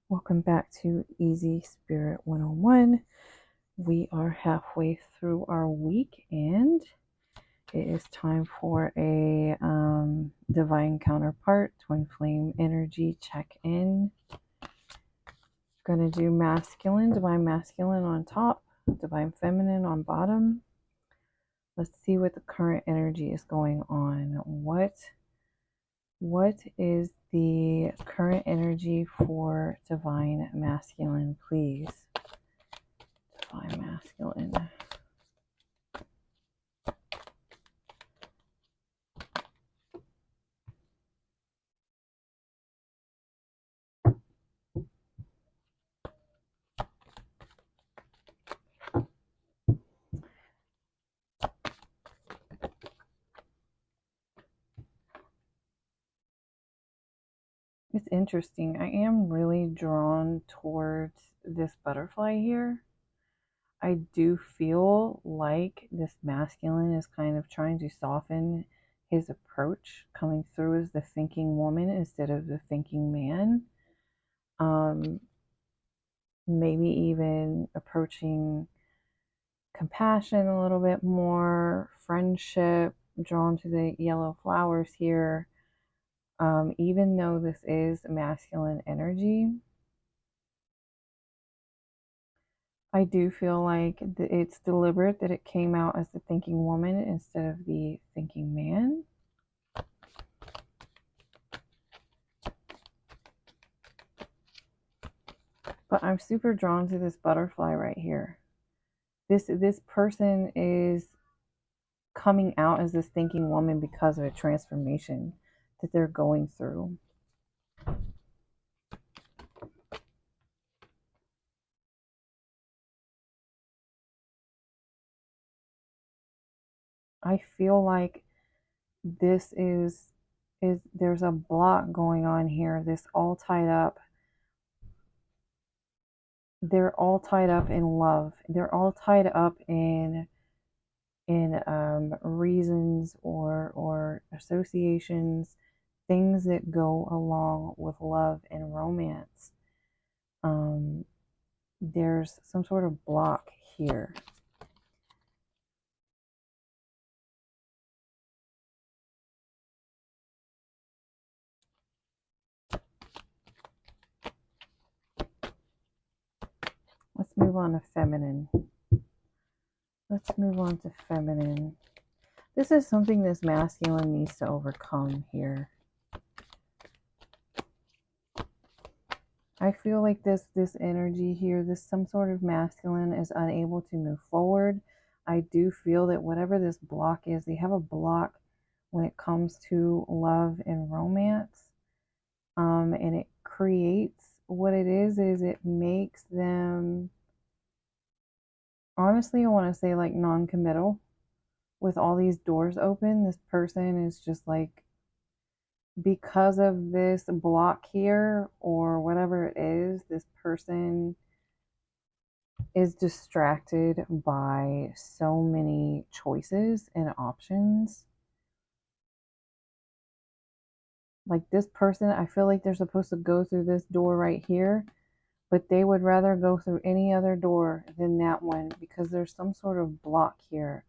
Welcome back to Easy Spirit 101. We are halfway through our week and it is time for a divine counterpart, twin flame energy check-in. Gonna do masculine, divine masculine on top, divine feminine on bottom. Let's see what the current energy is going on. What is the current energy for divine masculine, please? Divine masculine. It's interesting. I am really drawn towards this butterfly here. I do feel like this masculine is kind of trying to soften his approach, coming through as the thinking woman instead of the thinking man. Maybe even approaching compassion a little bit more, friendship, drawn to the yellow flowers here. Even though this is masculine energy, I do feel like it's deliberate that it came out as the thinking woman instead of the thinking man. But I'm super drawn to this butterfly right here. This person is coming out as this thinking woman because of a transformation that they're going through. I feel like this is there's a block going on here. This all tied up. They're all tied up in love. They're all tied up in reasons or associations, things that go along with love and romance. There's some sort of block here. Let's move on to feminine. Let's move on to feminine. This is something this masculine needs to overcome here. I feel like this energy here, some sort of masculine is unable to move forward. I do feel that whatever this block is, they have a block when it comes to love and romance. And it creates what it is it makes them, honestly, I want to say like non-committal. With all these doors open, this person is just like, because of this block here or whatever it is, this person is distracted by so many choices and options. Like this person, I feel like they're supposed to go through this door right here, but they would rather go through any other door than that one because there's some sort of block here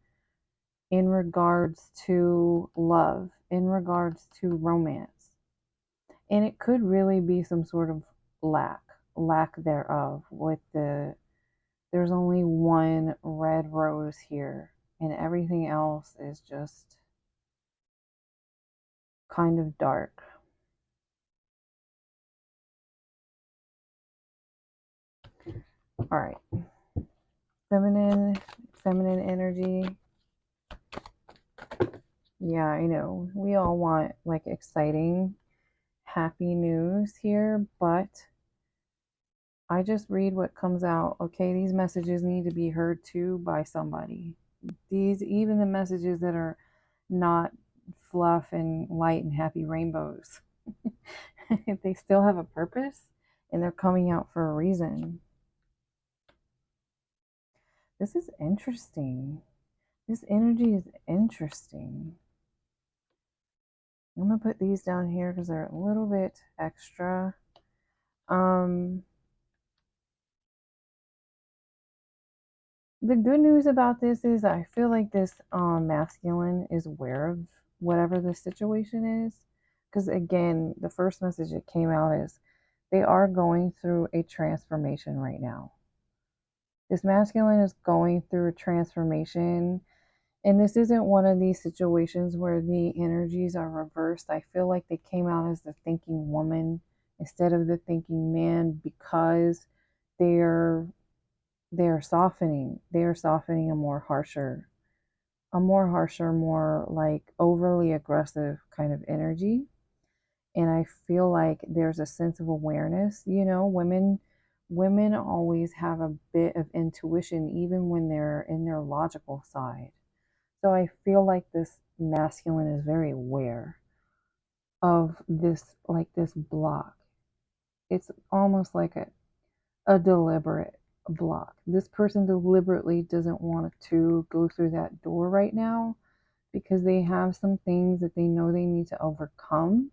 in regards to love, in regards to romance. And it could really be some sort of lack thereof with there's only one red rose here and everything else is just kind of dark. All right. Feminine energy. Yeah, I know. We all want like exciting, happy news here, but I just read what comes out. Okay, these messages need to be heard too by somebody. Even the messages that are not fluff and light and happy rainbows, they still have a purpose and they're coming out for a reason. This is interesting. This energy is interesting. I'm going to put these down here because they're a little bit extra. The good news about this is I feel like this masculine is aware of whatever the situation is. Because again, the first message that came out is they are going through a transformation right now. This masculine is going through a transformation. And this isn't one of these situations where the energies are reversed. I feel like they came out as the thinking woman instead of the thinking man because they're they're softening. They're softening a more harsher, more like overly aggressive kind of energy. And I feel like there's a sense of awareness. You know, women always have a bit of intuition even when they're in their logical side. So I feel like this masculine is very aware of this, like this block. It's almost like a deliberate block. This person deliberately doesn't want to go through that door right now because they have some things that they know they need to overcome.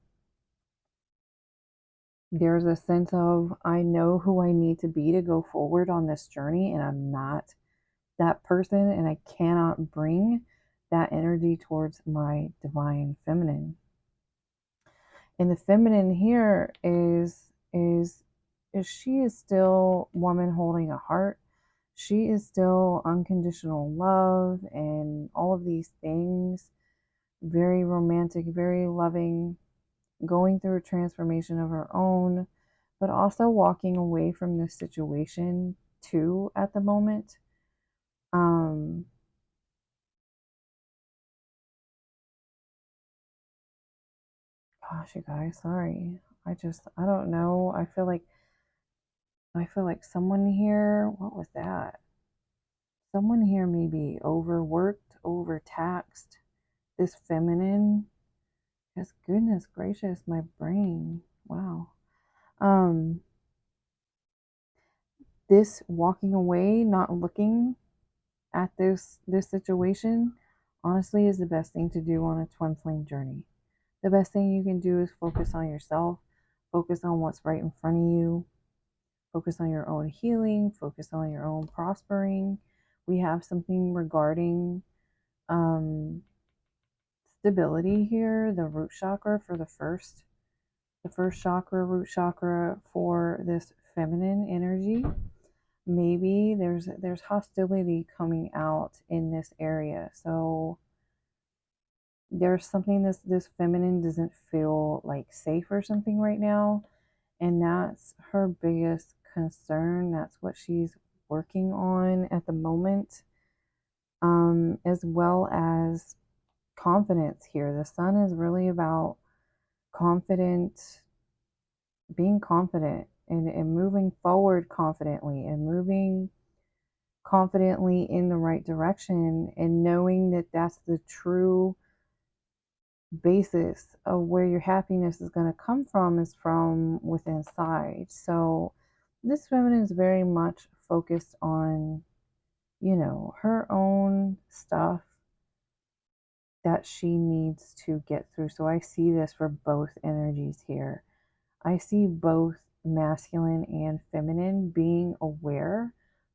There's a sense of, I know who I need to be to go forward on this journey, and I'm not that person, and I cannot bring that energy towards my divine feminine. And the feminine here is she is still woman holding a heart. She is still unconditional love and all of these things. Very romantic, very loving, going through a transformation of her own, but also walking away from this situation too at the moment. Um, Gosh, you guys, sorry. I don't know. I feel like someone here, what was that? Someone here may be overworked, overtaxed. This feminine, just goodness gracious, my brain. Wow. Um, this walking away, not looking at this situation, honestly is the best thing to do on a twin flame journey. The best thing you can do is focus on yourself, focus on what's right in front of you, focus on your own healing, focus on your own prospering. We have something regarding um, stability here, the root chakra for the first chakra, root chakra for this feminine energy. Maybe there's hostility coming out in this area. So there's something this feminine doesn't feel like safe or something right now, and that's her biggest concern. That's what she's working on at the moment, as well as confidence here. The sun is really about confident, being confident and moving forward confidently and moving confidently in the right direction and knowing that that's the true basis of where your happiness is going to come from is from within inside. So this feminine is very much focused on, you know, her own stuff that she needs to get through. So I see this for both energies here. I see both masculine and feminine being aware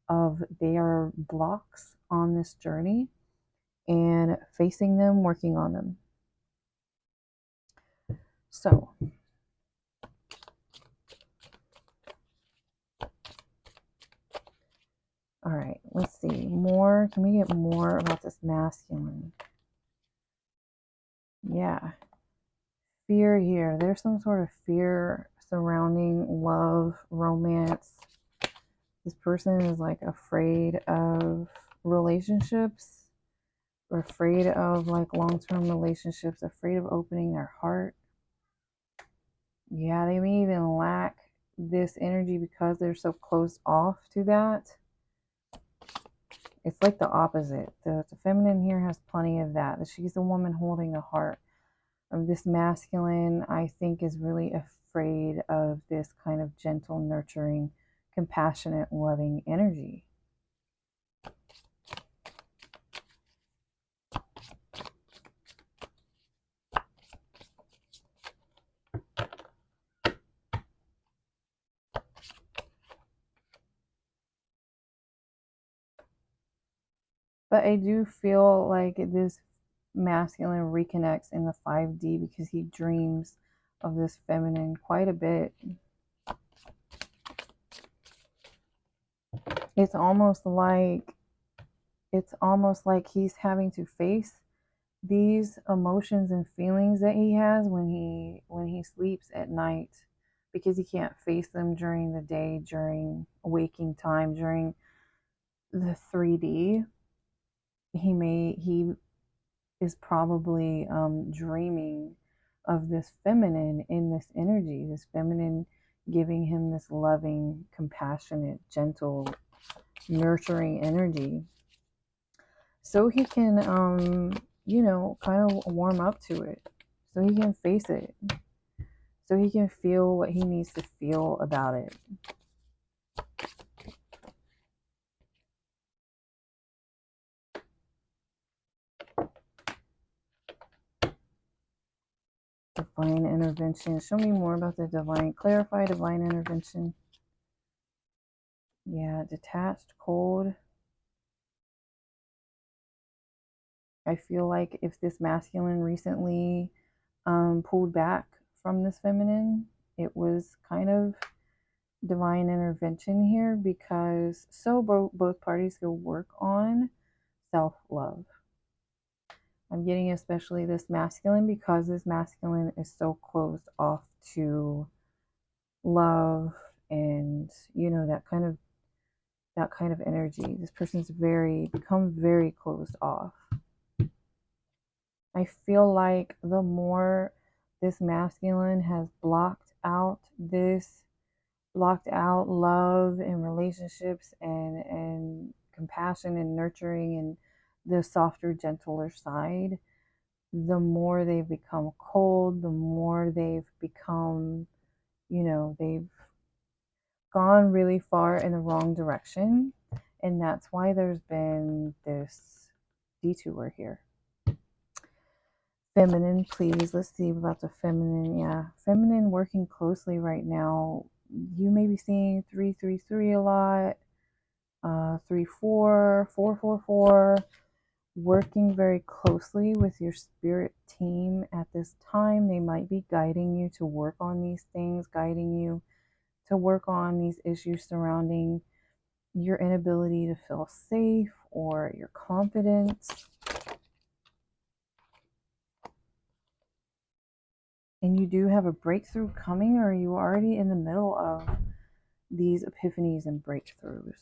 of their blocks on this journey and facing them, working on them. So, all right, let's see. More. Can we get more about this masculine? Yeah. Fear here. There's some sort of fear surrounding love, romance. This person is like afraid of relationships, or afraid of like long-term relationships, afraid of opening their heart. Yeah, they may even lack this energy because they're so closed off to that. It's like the opposite. The feminine here has plenty of that. She's the woman holding the heart. Of this masculine, I think, is really afraid of this kind of gentle, nurturing, compassionate, loving energy. But I do feel like this masculine reconnects in the 5D because he dreams of this feminine quite a bit. It's almost like he's having to face these emotions and feelings that he has when he sleeps at night, because he can't face them during the day, during waking time, during the 3D. He is probably dreaming of this feminine in this energy, this feminine giving him this loving, compassionate, gentle, nurturing energy, so he can kind of warm up to it, so he can face it, so he can feel what he needs to feel about it. Divine intervention. Show me more about the divine. Clarify divine intervention. Yeah, detached, cold. I feel like if this masculine recently pulled back from this feminine, it was kind of divine intervention here, because both parties could work on self-love. I'm getting especially this masculine, because this masculine is so closed off to love and that kind of energy. This person's become very closed off. I feel like the more this masculine has blocked out love and relationships and compassion and nurturing and the softer, gentler side, the more they've become cold, the more they've become, they've gone really far in the wrong direction. And that's why there's been this detour here. Feminine, please. Let's see about the feminine. Yeah, feminine working closely right now. You may be seeing 333 a lot, 34, 444, working very closely with your spirit team at this time. They might be guiding you to work on these things, guiding you to work on these issues surrounding your inability to feel safe or your confidence. And you do have a breakthrough coming, or are you already in the middle of these epiphanies and breakthroughs?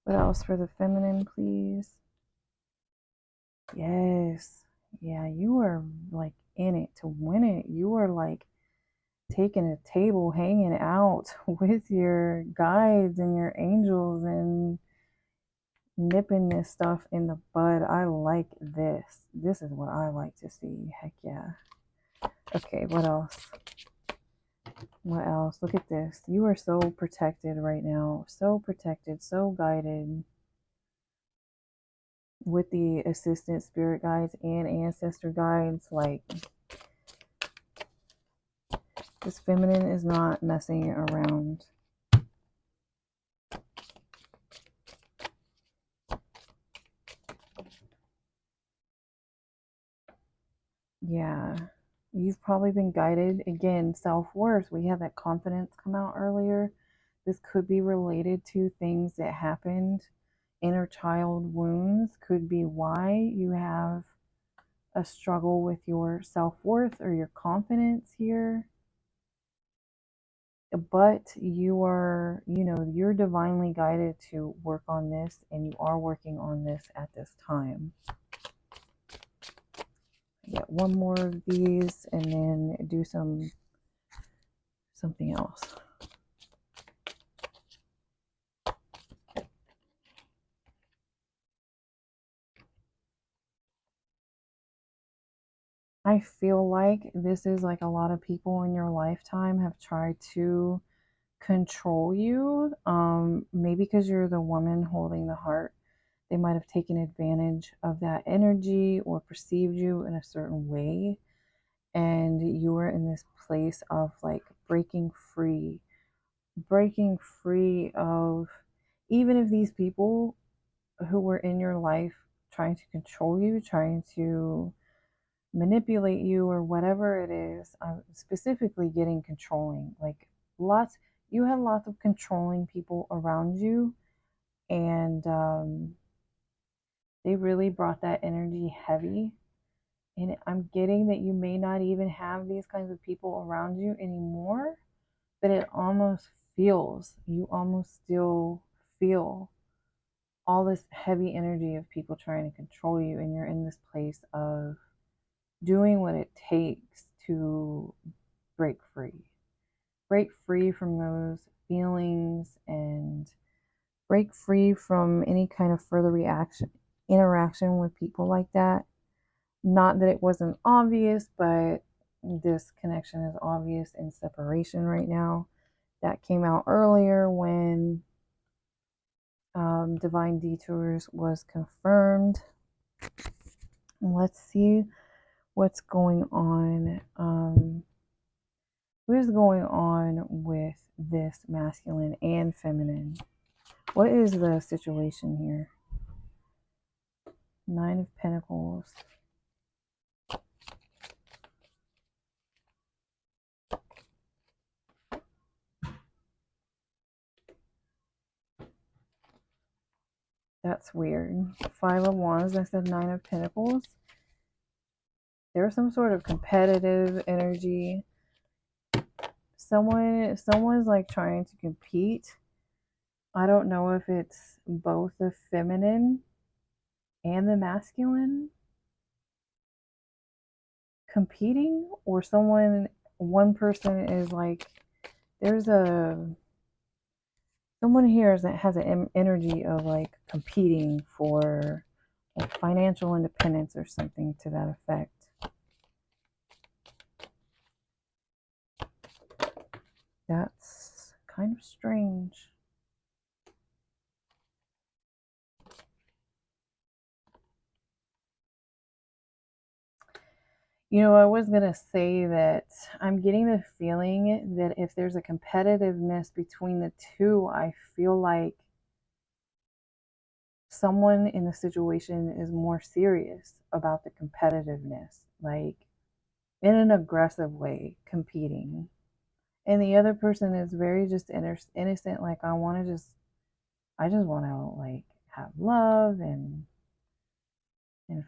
What else for the feminine, please? Yes. Yeah, you are like in it to win it. You are like taking a table, hanging out with your guides and your angels and nipping this stuff in the bud. I like this. This is what I like to see. Heck yeah. Okay, what else? What else? Look at this. You are so protected right now. So protected, so guided with the assistant spirit guides and ancestor guides. Like, this feminine is not messing around. Yeah. You've probably been guided. Again, self-worth. We had that confidence come out earlier. This could be related to things that happened. Inner child wounds could be why you have a struggle with your self-worth or your confidence here. But you are, you're divinely guided to work on this, and you are working on this at this time. I get one more of these and then do something else. I feel like this is like a lot of people in your lifetime have tried to control you. Maybe because you're the woman holding the heart, they might have taken advantage of that energy or perceived you in a certain way. And you were in this place of like breaking free of, even if these people who were in your life trying to control you, trying to manipulate you or whatever it is, specifically getting controlling, like lots, you had lots of controlling people around you, and they really brought that energy heavy. And I'm getting that you may not even have these kinds of people around you anymore, but it almost feels, you almost still feel all this heavy energy of people trying to control you, and you're in this place of doing what it takes to break free. Break free from those feelings and break free from any kind of further interaction with people like that. Not that it wasn't obvious, but this connection is obvious in separation right now. That came out earlier when Divine Detours was confirmed. Let's see what's going on. What is going on with this masculine and feminine? What is the situation here? Nine of Pentacles. That's weird. Five of Wands. I said Nine of Pentacles. There's some sort of competitive energy. Someone's like trying to compete. I don't know if it's both the feminine and the masculine competing, or one person is like, there's someone here that has an energy of like competing for like financial independence or something to that effect. That's kind of strange. You know, I was going to say that I'm getting the feeling that if there's a competitiveness between the two, I feel like someone in the situation is more serious about the competitiveness, like in an aggressive way, competing. And the other person is very just innocent, like I just want to like have love and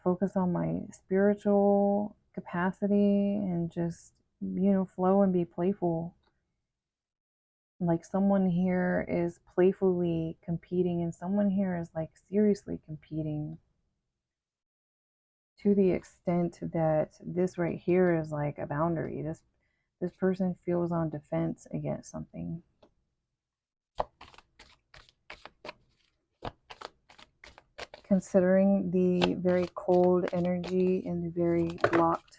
focus on my spiritual capacity and just, flow and be playful. Like someone here is playfully competing and someone here is like seriously competing, to the extent that this right here is like a boundary. This person feels on defense against something. Considering the very cold energy and the very blocked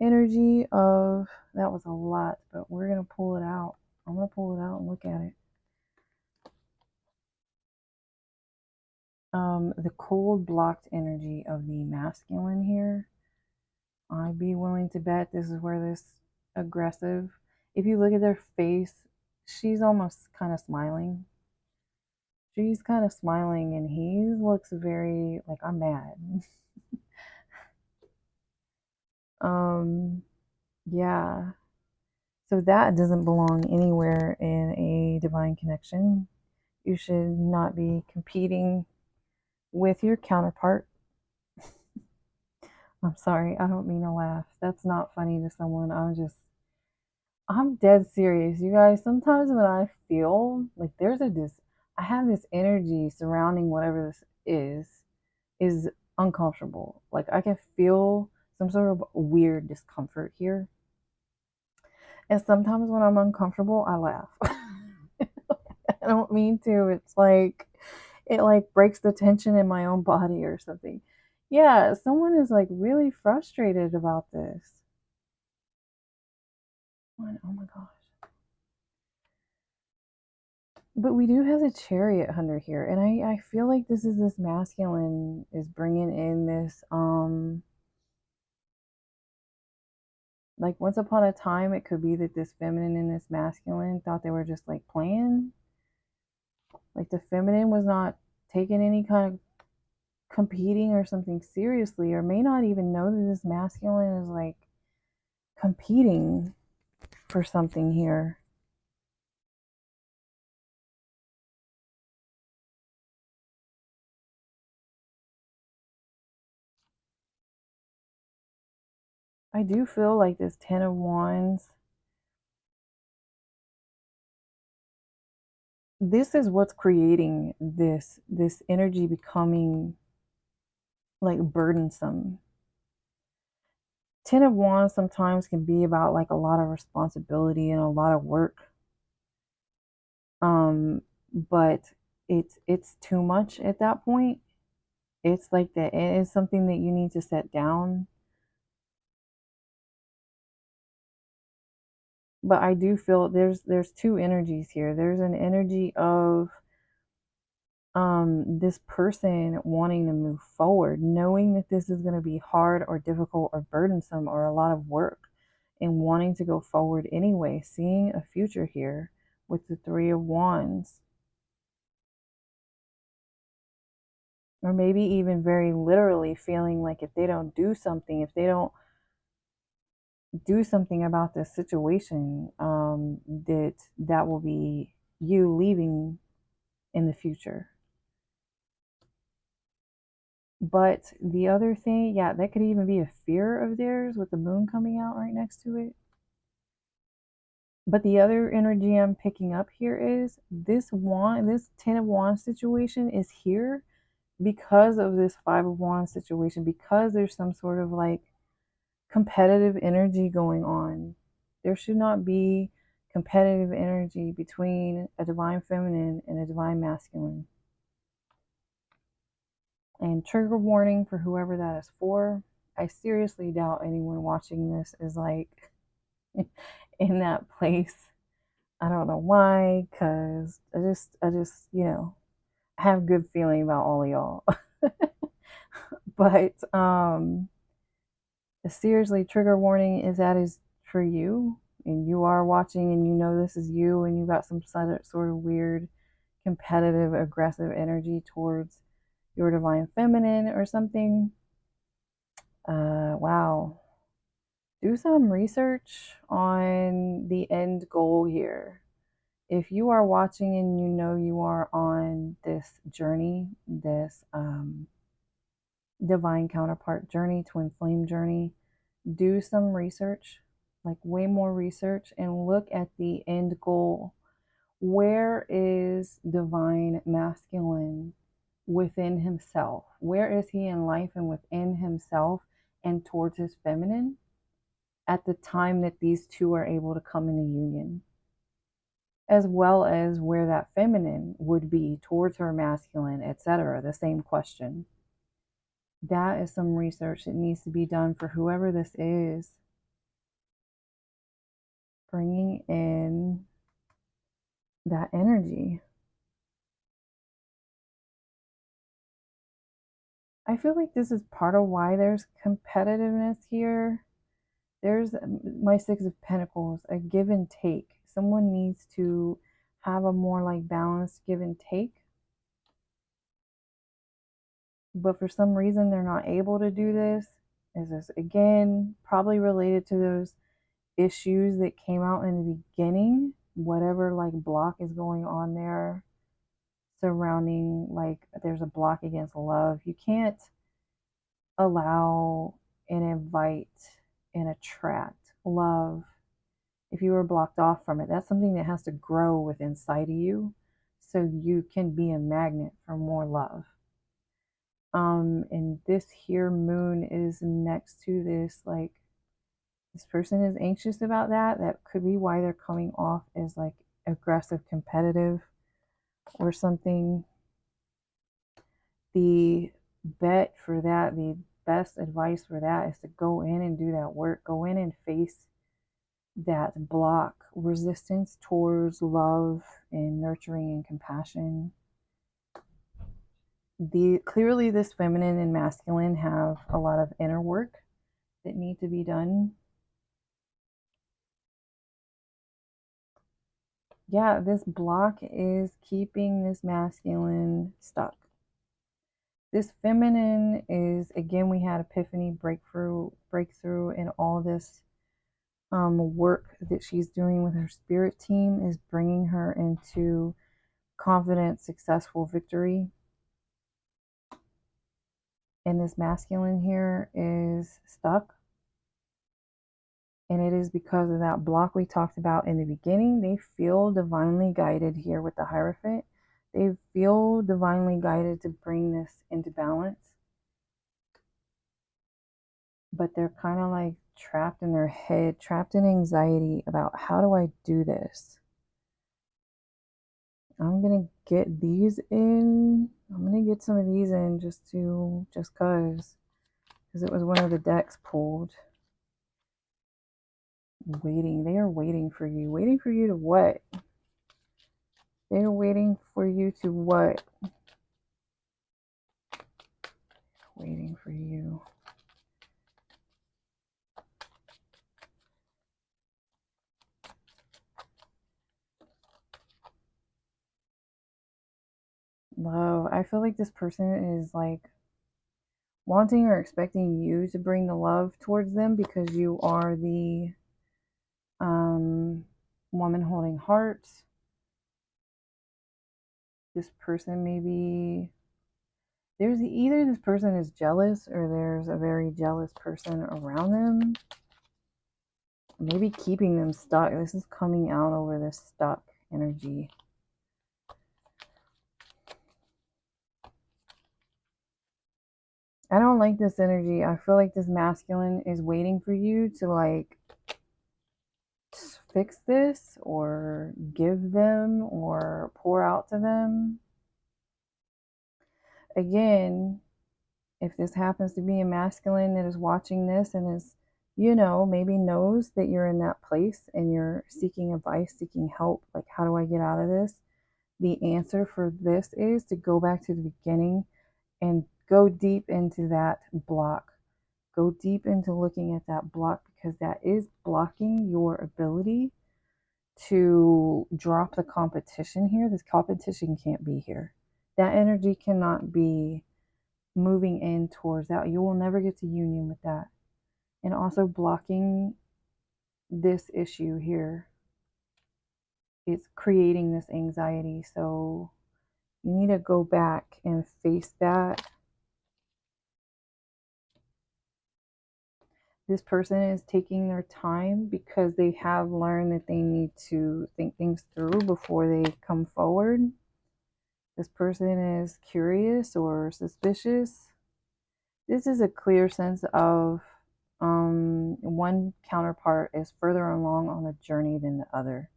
energy of, that was a lot, but we're going to pull it out. I'm going to pull it out and look at it. The cold blocked energy of the masculine here, I'd be willing to bet this is where this aggressive, if you look at their face, she's almost kind of smiling. She's kind of smiling and he looks very like, I'm mad. Yeah. So that doesn't belong anywhere in a divine connection. You should not be competing with your counterpart. I'm sorry, I don't mean to laugh. That's not funny to someone. I'm dead serious. You guys, sometimes when I feel like I have this energy surrounding whatever this is uncomfortable. Like I can feel some sort of weird discomfort here. And sometimes when I'm uncomfortable, I laugh. I don't mean to. It's like, it like breaks the tension in my own body or something. Yeah, someone is like really frustrated about this. Oh my gosh. But we do have the Chariot hunter here, and I feel like this masculine is bringing in this like once upon a time it could be that this feminine and this masculine thought they were just like playing, like the feminine was not taking any kind of competing or something seriously, or may not even know that this masculine is like competing for something here. I do feel like this Ten of Wands, this is what's creating this energy becoming like burdensome. Ten of Wands sometimes can be about like a lot of responsibility and a lot of work. But it's too much at that point. It's like that it is something that you need to set down. But I do feel there's two energies here. There's an energy of this person wanting to move forward, knowing that this is going to be hard or difficult or burdensome or a lot of work, and wanting to go forward anyway, seeing a future here with the Three of Wands. Or maybe even very literally feeling like if they don't do something, if they don't do something about this situation, that will be you leaving in the future. But the other thing, yeah, that could even be a fear of theirs with the moon coming out right next to it. But the other energy I'm picking up here is this Ten of Wands situation is here because of this Five of Wands situation, because there's some sort of like competitive energy going on. There should not be competitive energy between a divine feminine and a divine masculine. And trigger warning for whoever that is for. I seriously doubt anyone watching this is like in that place. I don't know why, because I just, have a good feeling about all of y'all. But seriously, trigger warning is that is for you, and you are watching, and you know this is you, and you got some sort of weird, competitive, aggressive energy towards your divine feminine or something. Wow. Do some research on the end goal here. If you are watching and you know you are on this journey, this divine counterpart journey, twin flame journey, do some research, like way more research, and look at the end goal. Where is divine masculine within himself? Where is he in life and within himself and towards his feminine at the time that these two are able to come into union? As well as where that feminine would be towards her masculine, etc. The same question. That is some research that needs to be done for whoever this is, bringing in that energy. I feel like this is part of why there's competitiveness here. There's my Six of Pentacles, a give and take. Someone needs to have a more like balanced give and take. But for some reason, they're not able to do this. Is this, again, probably related to those issues that came out in the beginning? Whatever like block is going on there surrounding, like there's a block against love. You can't allow and invite and attract love if you were blocked off from it. That's something that has to grow within inside of you so you can be a magnet for more love. And this here moon is next to this, like this person is anxious about that. That could be why they're coming off as like aggressive, competitive or something. The bet for that, the best advice for that is to go in and do that work. Go in and face that block resistance towards love and nurturing and compassion. Clearly this feminine and masculine have a lot of inner work that need to be done. Yeah, this block is keeping this masculine stuck. This feminine is, again, we had epiphany, breakthrough, and all this work that she's doing with her spirit team is bringing her into confident, successful victory. And this masculine here is stuck. And it is because of that block we talked about in the beginning. They feel divinely guided here with the Hierophant. They feel divinely guided to bring this into balance. But they're kind of like trapped in their head, trapped in anxiety about how do I do this? I'm going to get these in. I'm going to get some of these in just because it was one of the decks pulled. Waiting. They are waiting for you. Waiting for you to what? They're waiting for you to what? Waiting for you. Love. I feel like this person is like wanting or expecting you to bring the love towards them because you are the woman holding hearts. This person maybe there's either this person is jealous or there's a very jealous person around them. Maybe keeping them stuck. This is coming out over this stuck energy. I don't like this energy. I feel like this masculine is waiting for you to like fix this or give them or pour out to them. Again, if this happens to be a masculine that is watching this and is, maybe knows that you're in that place and you're seeking advice, seeking help, like how do I get out of this? The answer for this is to go back to the beginning and go deep into that block. Go deep into looking at that block because that is blocking your ability to drop the competition here. This competition can't be here. That energy cannot be moving in towards that. You will never get to union with that. And also blocking this issue here. It's creating this anxiety. So you need to go back and face that. This person is taking their time because they have learned that they need to think things through before they come forward. This person is curious or suspicious. This is a clear sense of one counterpart is further along on the journey than the other.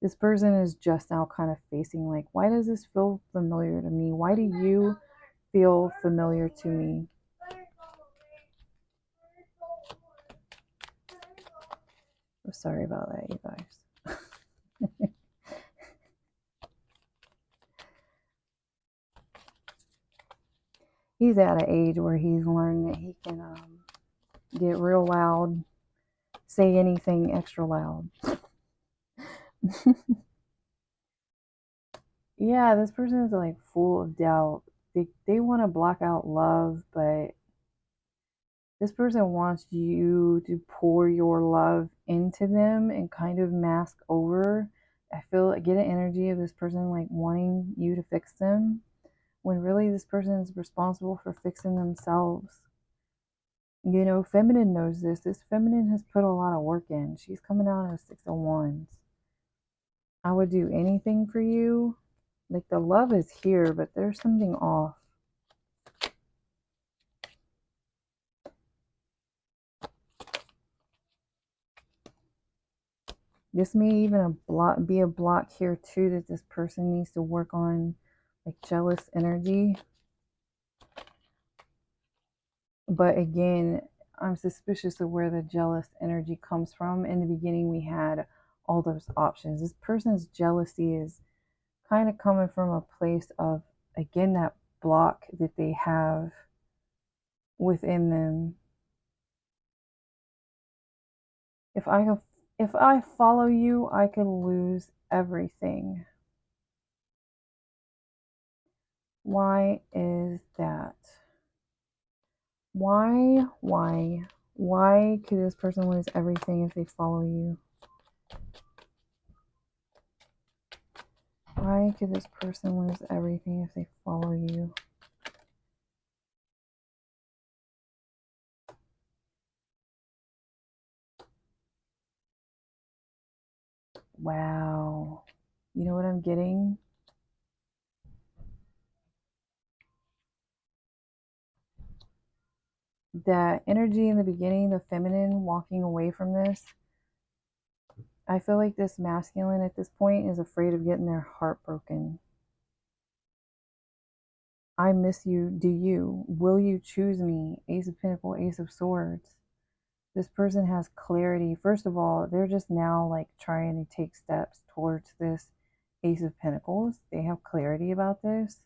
This person is just now kind of facing like, why does this feel familiar to me? Why do you feel familiar to me? Oh, sorry about that, you guys. He's at an age where he's learned that he can get real loud, say anything extra loud. Yeah, this person is like full of doubt. They want to block out love, but this person wants you to pour your love into them and kind of mask over. I get an energy of this person like wanting you to fix them when really this person is responsible for fixing themselves. Feminine knows this. This feminine has put a lot of work in. She's coming out of 6 of Wands. I would do anything for you. Like the love is here, but there's something off. This may even be a block here too that this person needs to work on, like jealous energy. But again, I'm suspicious of where the jealous energy comes from. In the beginning, we had all those options. This person's jealousy is kind of coming from a place of, again, that block that they have within them. If I follow you, I could lose everything. Why is that? Why could this person lose everything if they follow you? Why could this person lose everything if they follow you? Wow. You know what I'm getting? That energy in the beginning, the feminine walking away from this. I feel like this masculine at this point is afraid of getting their heart broken. I miss you. Do you? Will you choose me? Ace of Pentacles, Ace of Swords. This person has clarity. First of all, they're just now like trying to take steps towards this Ace of Pentacles. They have clarity about this,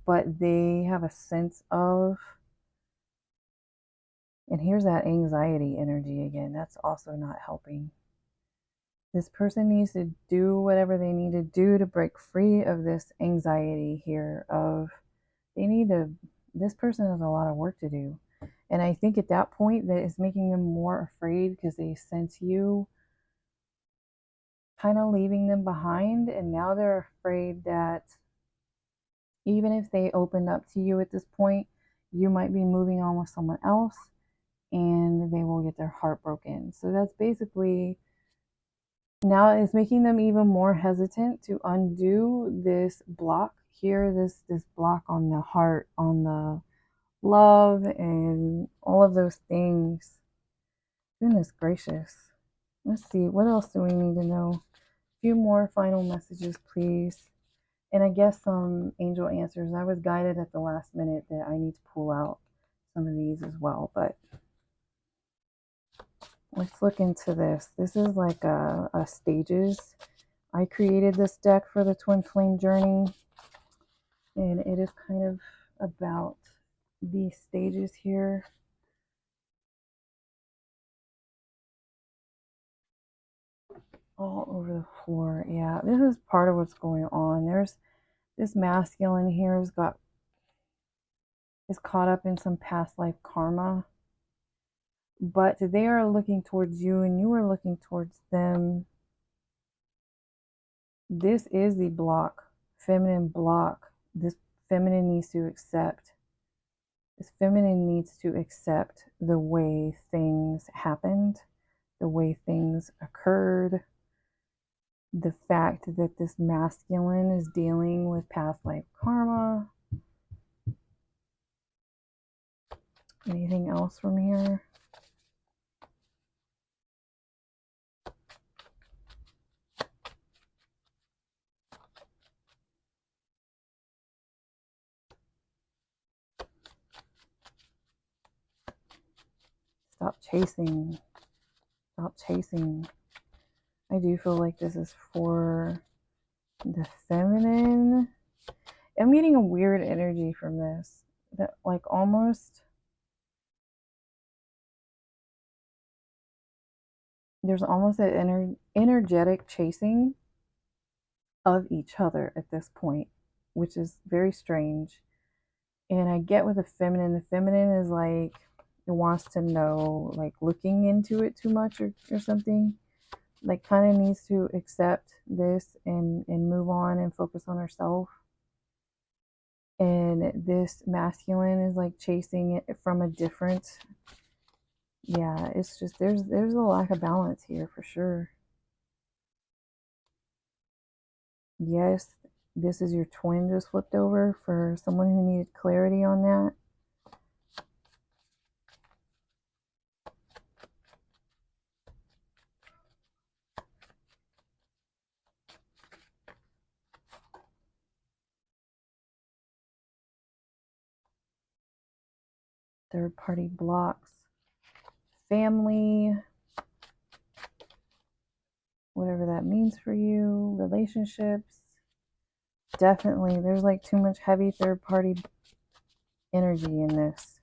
but they have a sense of, and here's that anxiety energy again. That's also not helping. This person needs to do whatever they need to do to break free of this anxiety here of this person has a lot of work to do. And I think at that point that is making them more afraid because they sense you kind of leaving them behind. And now they're afraid that even if they opened up to you at this point, you might be moving on with someone else and they will get their heart broken. So that's basically, now it's making them even more hesitant to undo this block here, this block on the heart, on the love, and all of those things. Goodness gracious. Let's see, what else do we need to know? A few more final messages, please. And I guess some angel answers. I was guided at the last minute that I need to pull out some of these as well, but let's look into this. This is like a stages. I created this deck for the Twin Flame Journey, and it is kind of about these stages here. All over the floor. Yeah, this is part of what's going on. There's this masculine here is caught up in some past life karma, but they are looking towards you and you are looking towards them. This is the block, feminine block. This feminine needs to accept. This feminine needs to accept the way things happened, the way things occurred, the fact that this masculine is dealing with past life karma. Anything else from here? Stop chasing. Stop chasing. I do feel like this is for the feminine. I'm getting a weird energy from this. That like almost there's almost an energetic chasing of each other at this point, which is very strange. And I get with the feminine is like it wants to know, like looking into it too much or something, like kind of needs to accept this and move on and focus on herself. And this masculine is like chasing it from a different, yeah, it's just there's a lack of balance here for sure. Yes, this is your twin just flipped over for someone who needed clarity on that. Third party blocks. family, whatever that means for you, relationships. Definitely, there's like too much heavy third party energy in this.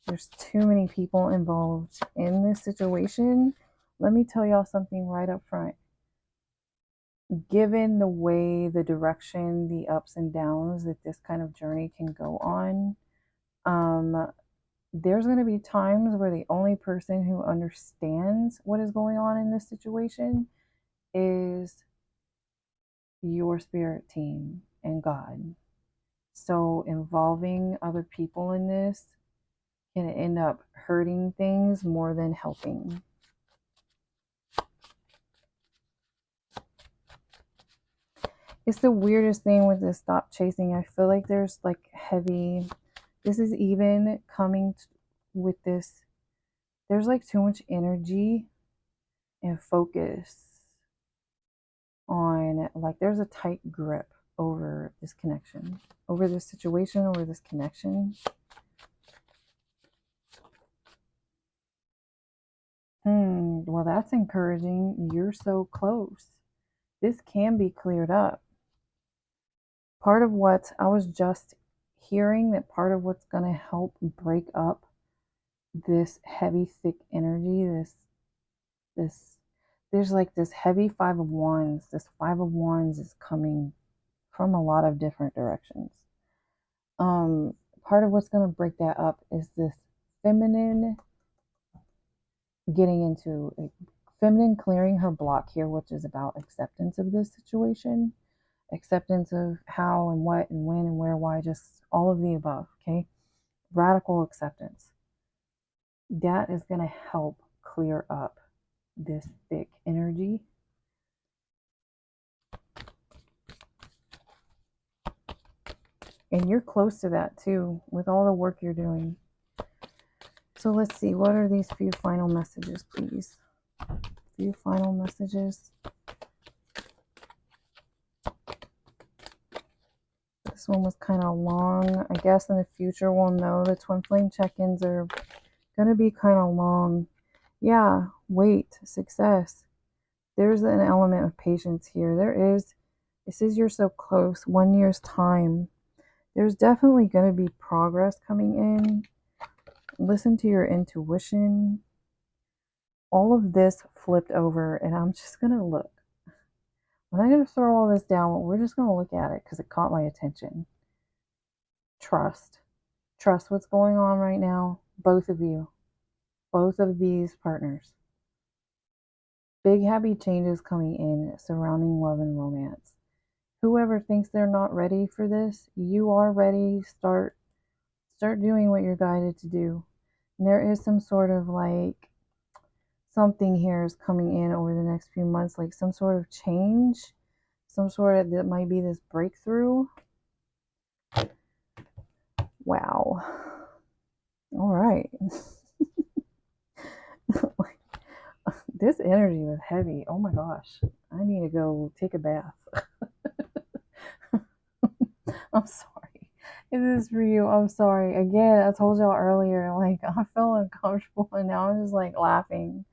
There's too many people involved in this situation. Let me tell y'all something right up front. Given the way, the direction, the ups and downs that this kind of journey can go on, there's going to be times where the only person who understands what is going on in this situation is your spirit team and God. So involving other people in this can end up hurting things more than helping. It's the weirdest thing with this stop chasing. I feel like there's like heavy, this is even coming with this, there's like too much energy and focus on, like there's a tight grip over this connection, over this situation, over this connection. Well, that's encouraging. You're so close. This can be cleared up. Part of what I was just hearing, that part of what's going to help break up this heavy, thick energy, there's like this heavy Five of Wands. This Five of Wands is coming from a lot of different directions. Part of what's going to break that up is this feminine getting into feminine clearing her block here, which is about acceptance of this situation, acceptance of how and what and when and where, why, just all of the above. Okay, radical acceptance. That is going to help clear up this thick energy. And you're close to that too with all the work you're doing. So let's see, what are these few final messages, please? Few final messages. This one was kind of long. I guess in the future we'll know the twin flame check-ins are going to be kind of long. Yeah, wait, success. There's an element of patience here. There is. This is you're so close. 1 year's time. There's definitely going to be progress coming in. Listen to your intuition. All of this flipped over, and I'm just going to look. I'm not going to throw all this down. We're just going to look at it because it caught my attention. Trust. Trust what's going on right now. Both of you. Both of these partners. Big happy changes coming in surrounding love and romance. Whoever thinks they're not ready for this, you are ready. Start doing what you're guided to do. And there is some sort of like something here is coming in over the next few months, like some sort of change, some sort of, that might be this breakthrough. Wow. All right. This energy was heavy. Oh my gosh. I need to go take a bath. I'm sorry. If this is for you, I'm sorry. Again, I told y'all earlier, like I felt uncomfortable and now I'm just like laughing.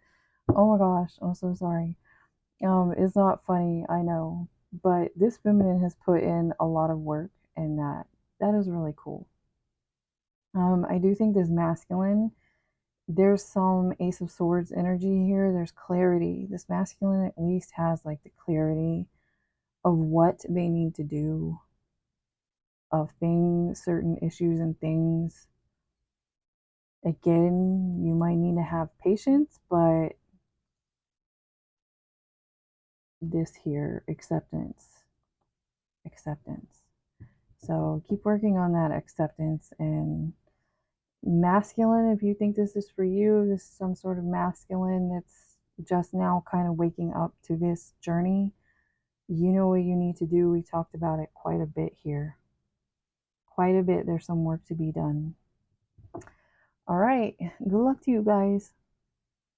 Oh my gosh, I'm so sorry. It's not funny, I know, but this feminine has put in a lot of work, and that is really cool. I do think this masculine, there's some Ace of Swords energy here. There's clarity. This masculine at least has like the clarity of what they need to do, of things, certain issues and things. Again, you might need to have patience, but this here, acceptance. So keep working on that acceptance. And masculine, if you think this is for you, this is some sort of masculine that's just now kind of waking up to this journey, you know what you need to do. We talked about it quite a bit here. Quite a bit. There's some work to be done. All right. Good luck to you guys.